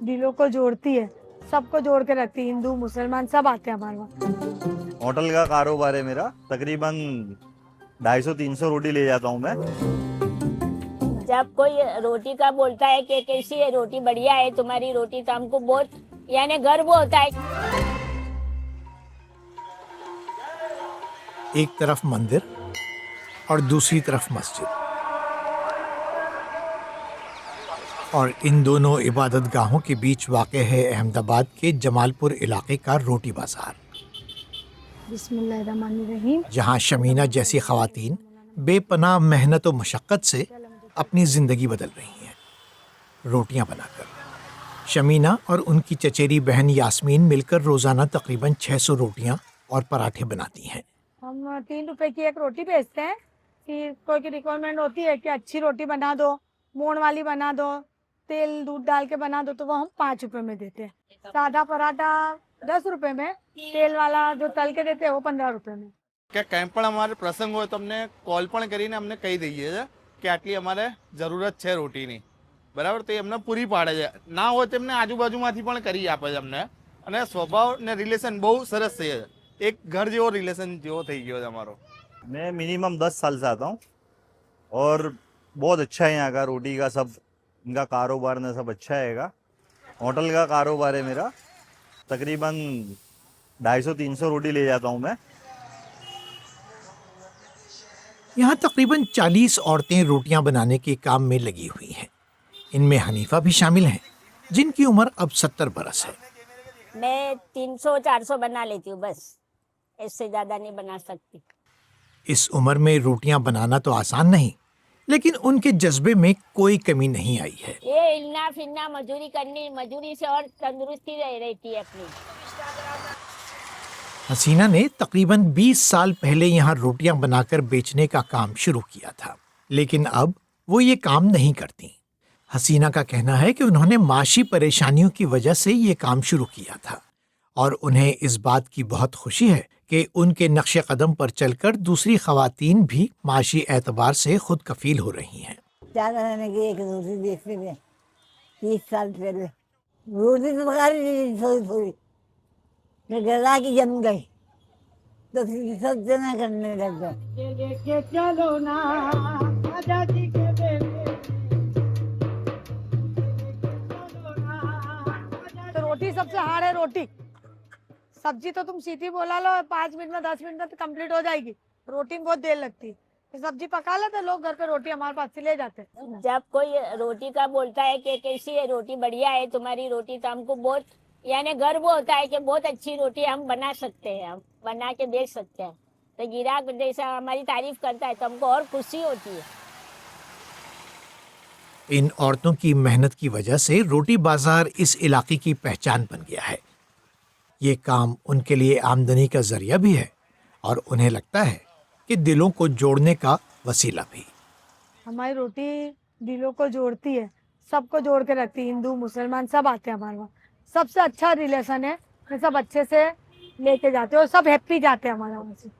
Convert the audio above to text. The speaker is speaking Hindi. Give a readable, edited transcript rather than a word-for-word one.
दिलों को जोड़ती है, सबको जोड़ के रखती है। हिंदू मुसलमान सब आते हैं हमारे वहाँ। होटल का कारोबार है मेरा। तकरीबन 250-300 रोटी ले जाता हूँ मैं। जब कोई रोटी का बोलता है कि कैसी है रोटी, बढ़िया है तुम्हारी रोटी, तो हमको बहुत यानी गर्व होता है। एक तरफ मंदिर और दूसरी तरफ मस्जिद, और इन दोनों इबादत गाहों के बीच वाक़ है अहमदाबाद के जमालपुर इलाके का रोटी बाजार, बिस्मिल्लाहिर्रहमानिर्रहीम। जहां शमीना जैसी ख़वातीन बेपनाह मेहनत और मशक्क़त से अपनी ज़िंदगी बदल रही हैं रोटियां बनाकर। शमीना और उनकी चचेरी बहन यास्मीन मिलकर रोज़ाना तकरीबन 600 रोटियां और पराठे बनाती हैं। हम 3 रुपए की एक रोटी बेचते हैं कि कोई की रिक्वायरमेंट होती है कि अच्छी रोटी बना दो, मोड़ वाली बना दो, तेल दूध डाल के बना दो, तो वो हम 5 रुपए में देते हैं। सादा पराठा 10 रुपए में, तेल वाला जो तल के देते हैं वो 15 रुपए में। કે કંઈ પણ અમારે પ્રસંગ હોય તો અમને કોલ પણ કરીને અમને કહી દઈએ છે કે આટલી અમારે જરૂરત છે રોટીની, બરાબર, તો એ અમને પૂરી પાડે છે. ના હોય તો એમને આજુબાજુમાંથી પણ કરી આપે છે અમને. અને સ્વભાવ ને રિલેશન બહુ સરસ છે. એક ઘર જેવો રિલેશન જેવો થઈ ગયો છે અમારો. मैं मिनिमम 10 साल से आता हूँ और बहुत अच्छा है यहाँ का रोटी का सब। इनका कारोबार ने सब अच्छा है। होटल का कारोबार है मेरा। तकरीबन 250-300 रोटी ले जाता हूँ मैं। यहाँ तकरीबन 40 औरतें रोटियां बनाने के काम में लगी हुई हैं। इनमें हनीफा भी शामिल हैं, जिनकी उम्र अब 70 बरस है। मैं 300-400 बना लेती हूँ बस, इससे ज्यादा नहीं बना सकती। इस उम्र में रोटियां बनाना तो आसान नहीं, लेकिन उनके जज्बे में कोई कमी नहीं आई है। ये हिलना फिरना, मजदूरी करनी, मजदूरी से और तंदुरुस्ती रहती है अपनी। हसीना ने तकरीबन 20 साल पहले यहाँ रोटियां बनाकर बेचने का काम शुरू किया था, लेकिन अब वो ये काम नहीं करती। हसीना का कहना है कि उन्होंने माशी परेशानियों की वजह से ये काम शुरू किया था, और उन्हें इस बात की बहुत खुशी है कि उनके नक्शे कदम पर चलकर दूसरी खवातीन भी माशी एतबार से खुद कफील हो रही हैं। चाचा ने की एक रोटी देखते थे 30 साल पहले। रोटी तो पका रही थी थोड़ी थोड़ी, फिर गला की जम गई तो फिर सब जना करने लग गए। लेके चलो ना आजादी के बेले, तो रोटी सबसे हार्ड है रोटी। सब्जी तो तुम सीधी बोला लो 5 मिनट में 10 मिनट में तो कंप्लीट हो जाएगी, रोटी में बहुत देर लगती है। सब्जी पका लेते लोग घर पे, रोटी हमारे पास से ले जाते। जब कोई रोटी का बोलता है कि कैसी है रोटी, बढ़िया है तुम्हारी रोटी, तो हमको बहुत यानी गर्व होता है कि बहुत अच्छी रोटी हम बना सकते हैं, हम बना के बेच सकते हैं। तो गिराक जैसा हमारी तारीफ करता है तो हमको और खुशी होती है। इन औरतों की मेहनत की वजह से रोटी बाजार इस इलाके की पहचान बन गया है। ये काम उनके लिए आमदनी का जरिया भी है, और उन्हें लगता है कि दिलों को जोड़ने का वसीला भी। हमारी रोटी दिलों को जोड़ती है, सबको जोड़ के रखती है। हिंदू मुसलमान सब आते हैं हमारे वहाँ। सबसे अच्छा रिलेशन है, सब अच्छे से लेके जाते हैं और सब हैप्पी जाते हैं हमारे वहाँ से।